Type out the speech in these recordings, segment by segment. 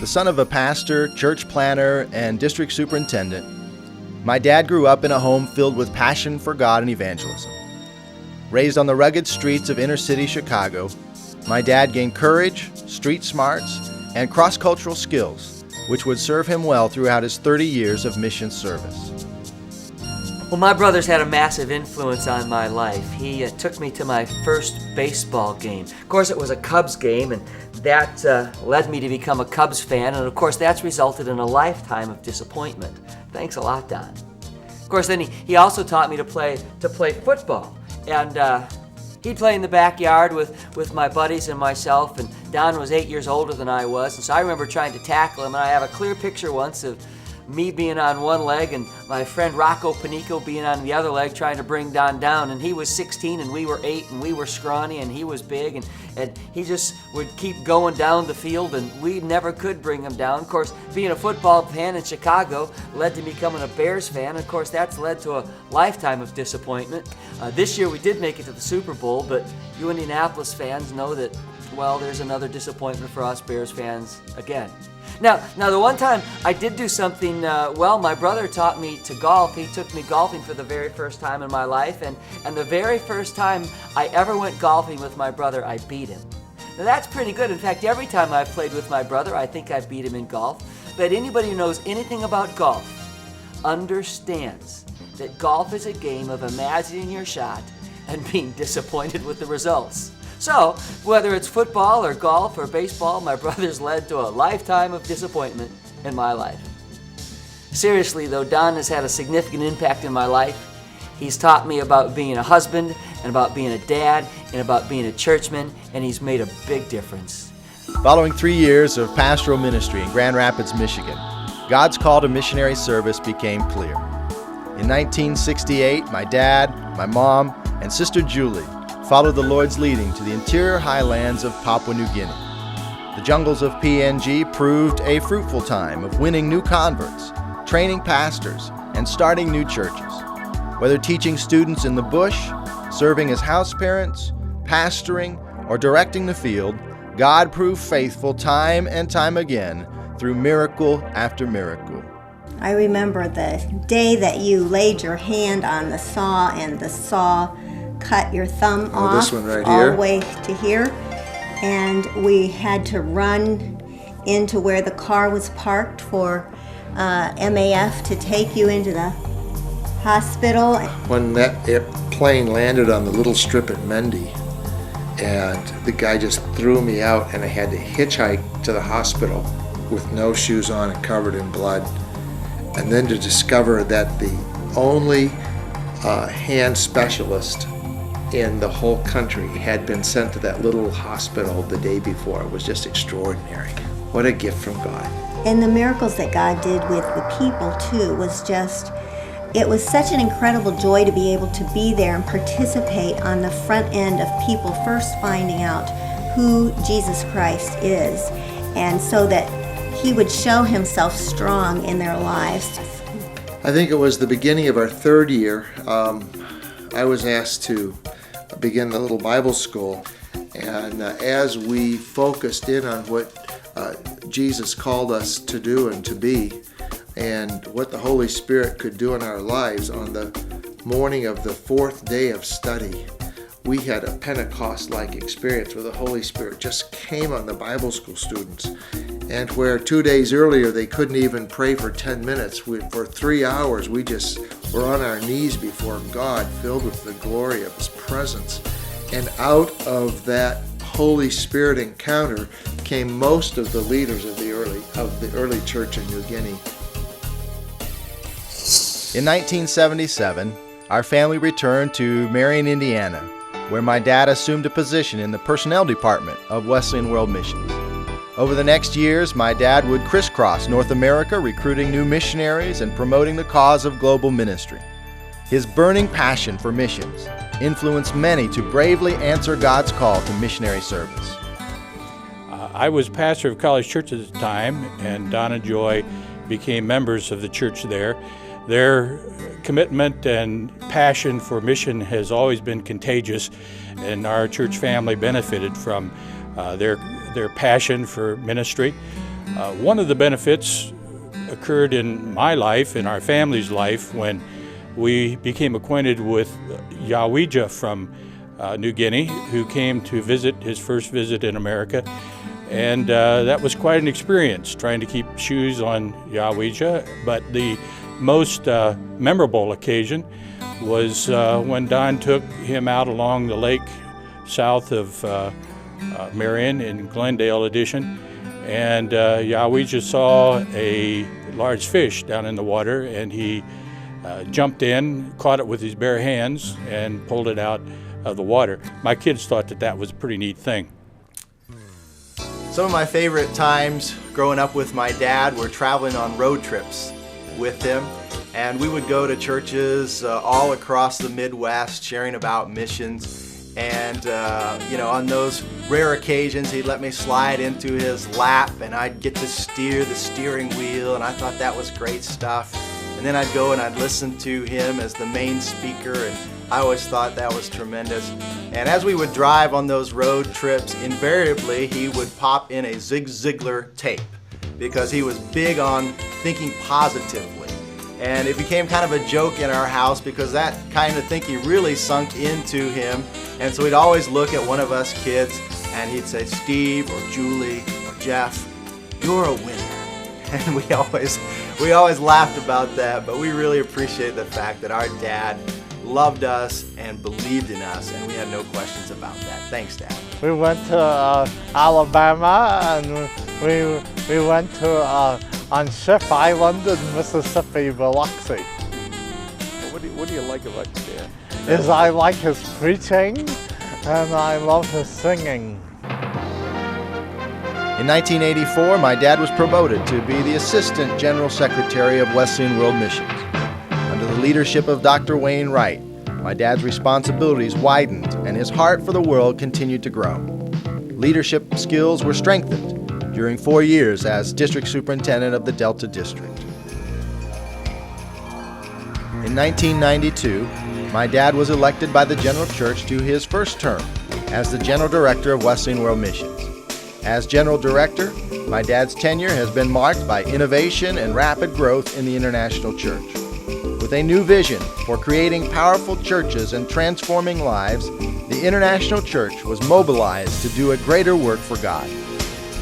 The son of a pastor, church planner, and district superintendent, my dad grew up in a home filled with passion for God and evangelism. Raised on the rugged streets of inner-city Chicago, my dad gained courage, street smarts, and cross-cultural skills, which would serve him well throughout his 30 years of mission service. Well, my brother's had a massive influence on my life. He took me to my first baseball game. Of course, it was a Cubs game, and that led me to become a Cubs fan, and of course, that's resulted in a lifetime of disappointment. Thanks a lot, Don. Of course, then he also taught me to play football, and he'd play in the backyard with my buddies and myself, and Don was 8 years older than I was, and so I remember trying to tackle him, and I have a clear picture once of me being on one leg and my friend Rocco Panico being on the other leg trying to bring Don down, and he was 16 and we were 8 and we were scrawny and he was big, and he just would keep going down the field and we never could bring him down. Of course, being a football fan in Chicago led to becoming a Bears fan. Of course, that's led to a lifetime of disappointment. This year we did make it to the Super Bowl, but you Indianapolis fans know that, well, there's another disappointment for us Bears fans again. Now, the one time I did do something well, my brother taught me to golf. He took me golfing for the very first time in my life, and the very first time I ever went golfing with my brother, I beat him. Now, that's pretty good. In fact, every time I've played with my brother, I think I beat him in golf. But anybody who knows anything about golf understands that golf is a game of imagining your shot and being disappointed with the results. So, whether it's football or golf or baseball, my brother's led to a lifetime of disappointment in my life. Seriously, though, Don has had a significant impact in my life. He's taught me about being a husband and about being a dad and about being a churchman, and he's made a big difference. Following 3 years of pastoral ministry in Grand Rapids, Michigan, God's call to missionary service became clear. In 1968, my dad, my mom, and sister Julie followed the Lord's leading to the interior highlands of Papua New Guinea. The jungles of PNG proved a fruitful time of winning new converts, training pastors, and starting new churches. Whether teaching students in the bush, serving as house parents, pastoring, or directing the field, God proved faithful time and time again through miracle after miracle. I remember the day that you laid your hand on the saw and the saw cut your thumb off, this one right all here, the way to here, and we had to run into where the car was parked for MAF to take you into the hospital. When that plane landed on the little strip at Mendy, and the guy just threw me out, and I had to hitchhike to the hospital with no shoes on and covered in blood, and then to discover that the only hand specialist in the whole country had been sent to that little hospital the day before. It was just extraordinary. What a gift from God. And the miracles that God did with the people too was just, it was such an incredible joy to be able to be there and participate on the front end of people first finding out who Jesus Christ is, and so that He would show Himself strong in their lives. I think it was the beginning of our third year. I was asked to begin the little Bible school, and as we focused in on what Jesus called us to do and to be, and what the Holy Spirit could do in our lives, on the morning of the fourth day of study, we had a Pentecost-like experience where the Holy Spirit just came on the Bible school students, and where 2 days earlier they couldn't even pray for 10 minutes, for 3 hours we just were on our knees before God, filled with the glory of His presence. And out of that Holy Spirit encounter came most of the leaders of the early church in New Guinea. In 1977, our family returned to Marion, Indiana, where my dad assumed a position in the personnel department of Wesleyan World Missions. Over the next years, my dad would crisscross North America, recruiting new missionaries and promoting the cause of global ministry. His burning passion for missions influenced many to bravely answer God's call to missionary service. I was pastor of College Church at the time, and Don and Joy became members of the church there. Their commitment and passion for mission has always been contagious, and our church family benefited from their passion for ministry. One of the benefits occurred in my life, in our family's life, when we became acquainted with Yawija from New Guinea, who came to visit, his first visit in America. And that was quite an experience, trying to keep shoes on Yawija. But the most memorable occasion was when Don took him out along the lake south of Marion in Glendale Edition, and Yawija saw a large fish down in the water, and he jumped in, caught it with his bare hands, and pulled it out of the water. My kids thought that was a pretty neat thing. Some of my favorite times growing up with my dad were traveling on road trips with him, and we would go to churches all across the Midwest sharing about missions. And on those rare occasions, he'd let me slide into his lap, and I'd get to steer the steering wheel, and I thought that was great stuff. And then I'd go and I'd listen to him as the main speaker, and I always thought that was tremendous. And as we would drive on those road trips, invariably he would pop in a Zig Ziglar tape because he was big on thinking positively. And it became kind of a joke in our house because that kind of thinking really sunk into him. And so he'd always look at one of us kids and he'd say, "Steve or Julie or Jeff, you're a winner." And we always laughed about that, but we really appreciate the fact that our dad loved us and believed in us, and we had no questions about that. Thanks, Dad. We went to Alabama, and we went to on Ship Island in Mississippi, Biloxi. What do you like about your dad? Is I like his preaching, and I love his singing. In 1984, my dad was promoted to be the Assistant General Secretary of Wesleyan World Missions. Under the leadership of Dr. Wayne Wright, my dad's responsibilities widened and his heart for the world continued to grow. Leadership skills were strengthened during 4 years as District Superintendent of the Delta District. In 1992, my dad was elected by the General Church to his first term as the General Director of Wesleyan World Missions. As General Director, my dad's tenure has been marked by innovation and rapid growth in the International Church. With a new vision for creating powerful churches and transforming lives, the International Church was mobilized to do a greater work for God.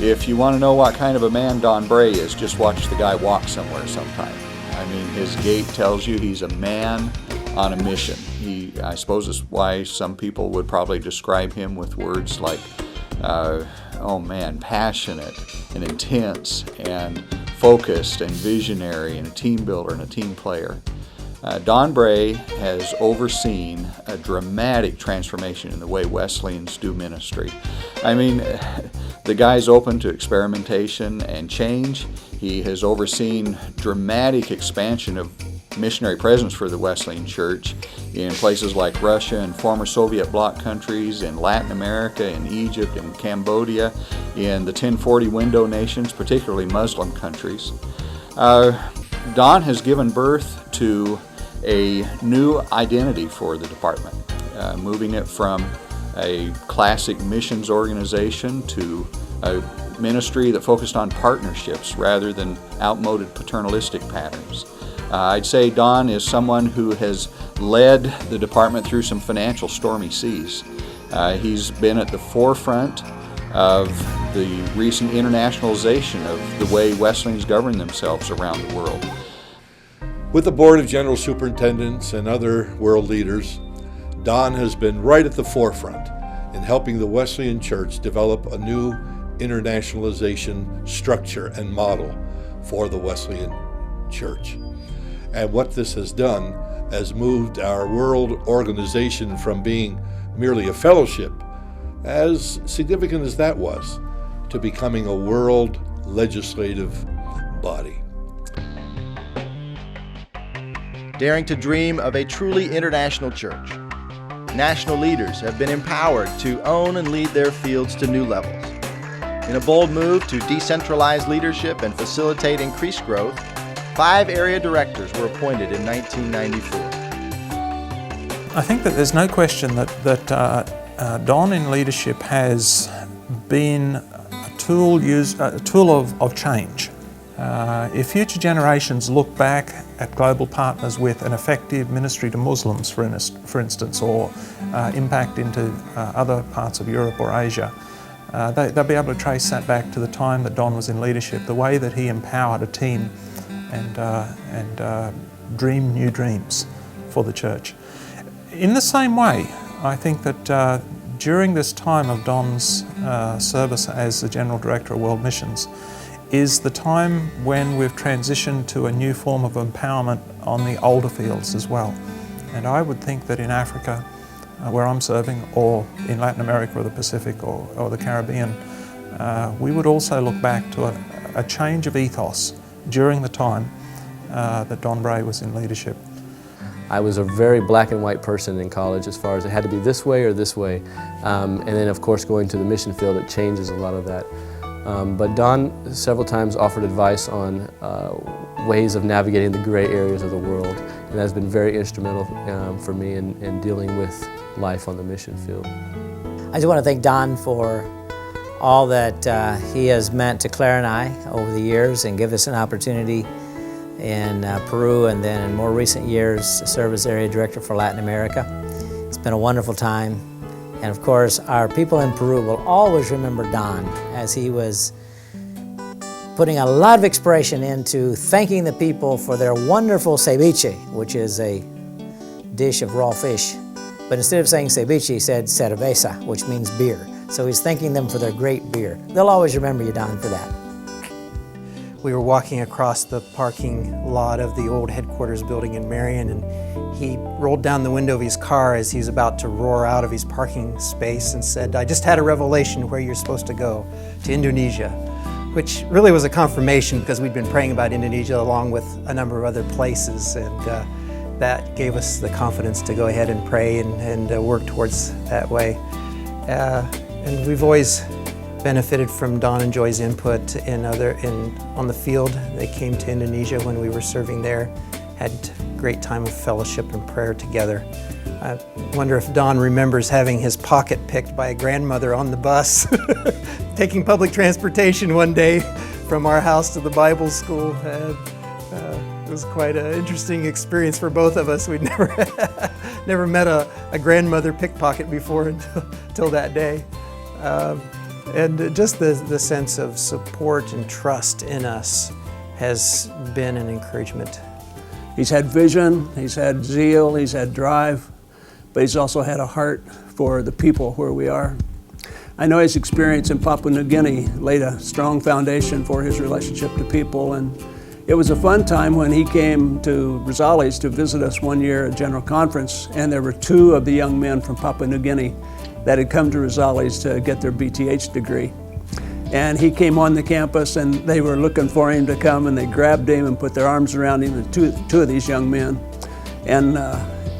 If you want to know what kind of a man Don Bray is, just watch the guy walk somewhere sometime. I mean, his gait tells you he's a man on a mission. I suppose is why some people would probably describe him with words like, passionate and intense and focused and visionary and a team builder and a team player. Don Bray has overseen a dramatic transformation in the way Wesleyans do ministry. I mean, the guy's open to experimentation and change. He has overseen dramatic expansion of missionary presence for the Wesleyan Church in places like Russia and former Soviet bloc countries, in Latin America, in Egypt, in Cambodia, in the 1040 window nations, particularly Muslim countries. Don has given birth to a new identity for the department, moving it from a classic missions organization to a ministry that focused on partnerships rather than outmoded paternalistic patterns. I'd say Don is someone who has led the department through some financial stormy seas. He's been at the forefront of the recent internationalization of the way Wesleyans govern themselves around the world. With the Board of General Superintendents and other world leaders, Don has been right at the forefront in helping the Wesleyan Church develop a new internationalization structure and model for the Wesleyan Church. And what this has done has moved our world organization from being merely a fellowship, as significant as that was, to becoming a world legislative body. Daring to dream of a truly international church, national leaders have been empowered to own and lead their fields to new levels. In a bold move to decentralize leadership and facilitate increased growth, 5 area directors were appointed in 1994. I think that there's no question that Don in leadership has been a tool of change. If future generations look back at global partners with an effective ministry to Muslims, for instance, or impact into other parts of Europe or Asia, they'll be able to trace that back to the time that Don was in leadership, the way that he empowered a team and dreamed new dreams for the church. In the same way, I think that during this time of Don's service as the General Director of World Missions is the time when we've transitioned to a new form of empowerment on the older fields as well. And I would think that in Africa, where I'm serving, or in Latin America or the Pacific or the Caribbean, we would also look back to a change of ethos during the time that Don Bray was in leadership. I was a very black and white person in college as far as it had to be this way or this way. And then of course going to the mission field, it changes a lot of that. But Don several times offered advice on ways of navigating the gray areas of the world, and that has been very instrumental for me in dealing with life on the mission field. I just want to thank Don for all that he has meant to Claire and I over the years and give us an opportunity in Peru, and then in more recent years to serve as Area Director for Latin America. It's been a wonderful time. And of course, our people in Peru will always remember Don as he was putting a lot of expression into thanking the people for their wonderful ceviche, which is a dish of raw fish. But instead of saying ceviche, he said cerveza, which means beer. So he's thanking them for their great beer. They'll always remember you, Don, for that. We were walking across the parking lot of the old headquarters building in Marion, and he rolled down the window of his car as he was about to roar out of his parking space and said, "I just had a revelation where you're supposed to go, to Indonesia," which really was a confirmation because we'd been praying about Indonesia along with a number of other places, and that gave us the confidence to go ahead and pray and work towards that way. And we've always benefited from Don and Joy's input on the field. They came to Indonesia when we were serving there, had a great time of fellowship and prayer together. I wonder if Don remembers having his pocket picked by a grandmother on the bus, taking public transportation one day from our house to the Bible school. It was quite an interesting experience for both of us. We'd never met a grandmother pickpocket before until that day. And just the sense of support and trust in us has been an encouragement. He's had vision, he's had zeal, he's had drive, but he's also had a heart for the people where we are. I know his experience in Papua New Guinea laid a strong foundation for his relationship to people, and it was a fun time when he came to Rosales to visit us one year at General Conference, and there were 2 of the young men from Papua New Guinea that had come to Rosales to get their BTH degree. And he came on the campus and they were looking for him to come, and they grabbed him and put their arms around him, and two of these young men. And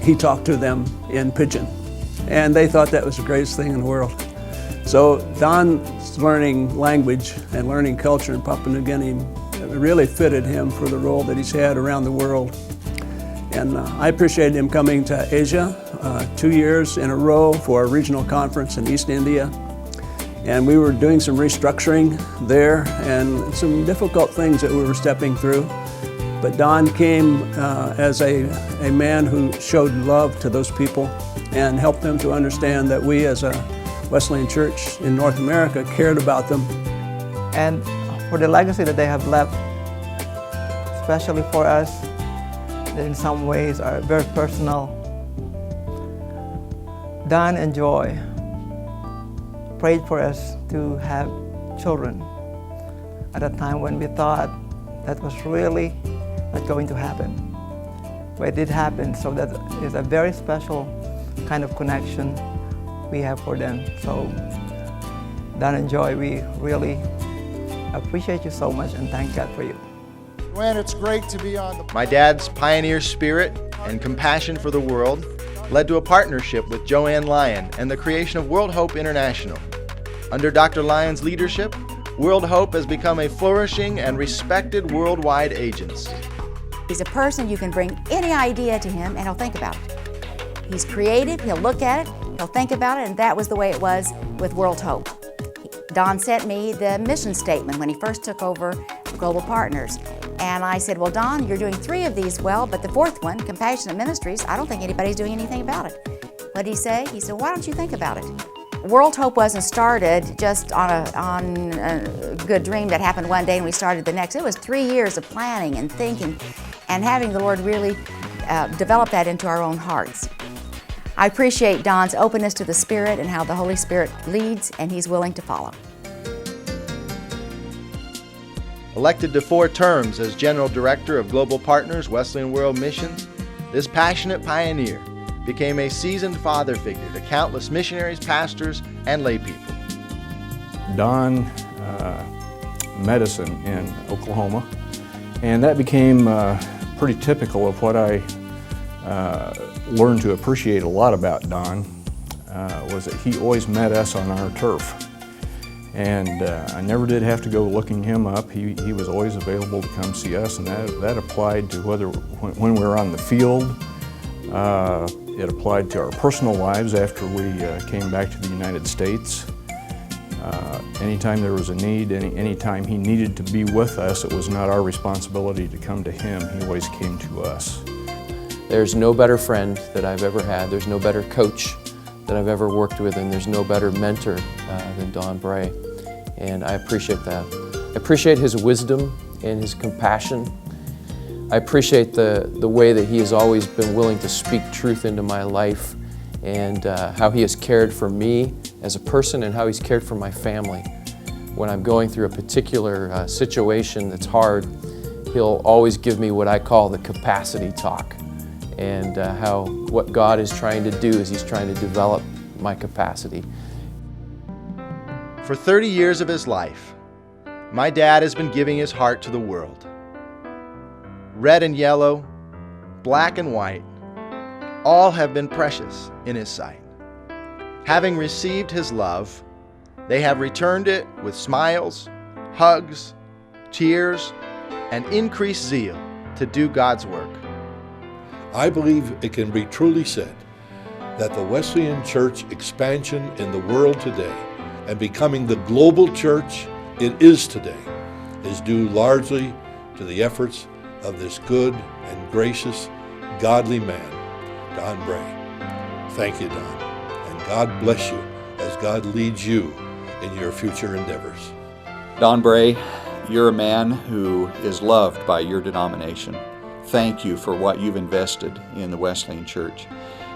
he talked to them in Pidgin. And they thought that was the greatest thing in the world. So Don's learning language and learning culture in Papua New Guinea really fitted him for the role that he's had around the world. And I appreciated him coming to Asia 2 years in a row for a regional conference in East India. And we were doing some restructuring there and some difficult things that we were stepping through. But Don came as a man who showed love to those people and helped them to understand that we as a Wesleyan Church in North America cared about them. And for the legacy that they have left, especially for us, that in some ways are very personal. Don and Joy prayed for us to have children at a time when we thought that was really not going to happen. but it did happen. So that is a very special kind of connection we have for them. So Don and Joy, we really appreciate you so much and thank God for you. Gwen, it's great to be on My dad's pioneer spirit and compassion for the world led to a partnership with Joanne Lyon and the creation of World Hope International. Under Dr. Lyon's leadership, World Hope has become a flourishing and respected worldwide agency. He's a person you can bring any idea to him and he'll think about it. He's creative, he'll look at it, he'll think about it, and that was the way it was with World Hope. Don sent me the mission statement when he first took over Global Partners. And I said, well, Don, you're doing 3 of these well, but the 4th one, Compassionate Ministries, I don't think anybody's doing anything about it. What did he say? He said, why don't you think about it? World Hope wasn't started just on a good dream that happened one day and we started the next. It was 3 years of planning and thinking and having the Lord really develop that into our own hearts. I appreciate Don's openness to the Spirit and how the Holy Spirit leads and he's willing to follow. Elected to 4 terms as General Director of Global Partners Wesleyan World Mission, this passionate pioneer became a seasoned father figure to countless missionaries, pastors, and lay people. Don met us in Oklahoma, and that became pretty typical of what I learned to appreciate a lot about Don, was that he always met us on our turf. And I never did have to go looking him up. He was always available to come see us, and that applied to when we were on the field. It applied to our personal lives after we came back to the United States. Anytime there was a need, anytime he needed to be with us, it was not our responsibility to come to him. He always came to us. There's no better friend that I've ever had. There's no better coach that I've ever worked with, and there's no better mentor than Don Bray. And I appreciate that. I appreciate his wisdom and his compassion. I appreciate the way that he has always been willing to speak truth into my life, and how he has cared for me as a person and how he's cared for my family. When I'm going through a particular situation that's hard, he'll always give me what I call the capacity talk, and what God is trying to do is he's trying to develop my capacity. For 30 years of his life, my dad has been giving his heart to the world. Red and yellow, black and white, all have been precious in his sight. Having received his love, they have returned it with smiles, hugs, tears, and increased zeal to do God's work. I believe it can be truly said that the Wesleyan Church expansion in the world today and becoming the global church it is today is due largely to the efforts of this good and gracious, godly man, Don Bray. Thank you, Don, and God bless you as God leads you in your future endeavors. Don Bray, you're a man who is loved by your denomination. Thank you for what you've invested in the Wesleyan Church.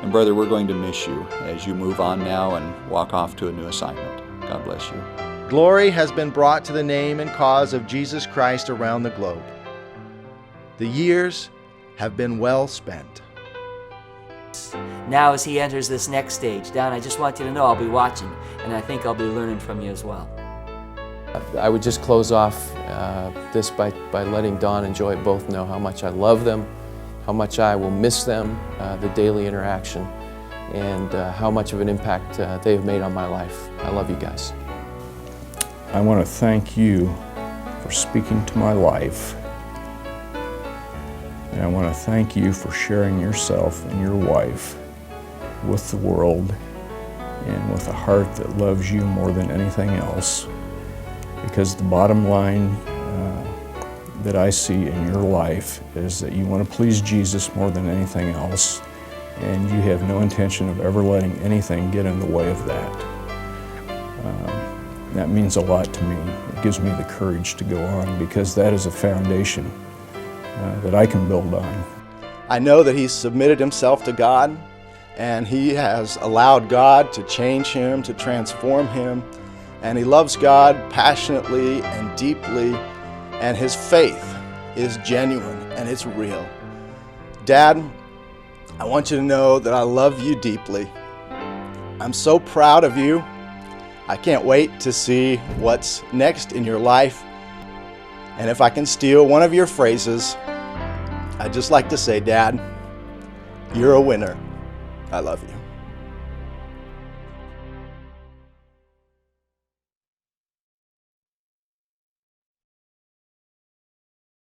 And brother, we're going to miss you as you move on now and walk off to a new assignment. God bless you. Glory has been brought to the name and cause of Jesus Christ around the globe. The years have been well spent. Now as he enters this next stage, Don, I just want you to know I'll be watching, and I think I'll be learning from you as well. I would just close off this by letting Don and Joy both know how much I love them, how much I will miss them, the daily interaction, and how much of an impact they've made on my life. I love you guys. I want to thank you for speaking to my life. And I want to thank you for sharing yourself and your wife with the world and with a heart that loves you more than anything else. Because the bottom line that I see in your life is that you want to please Jesus more than anything else, and you have no intention of ever letting anything get in the way of that. That means a lot to me. It gives me the courage to go on, because that is a foundation that I can build on. I know that he's submitted himself to God, and he has allowed God to change him, to transform him, and he loves God passionately and deeply, and his faith is genuine and it's real. Dad, I want you to know that I love you deeply. I'm so proud of you. I can't wait to see what's next in your life. And if I can steal one of your phrases, I'd just like to say, Dad, you're a winner. I love you.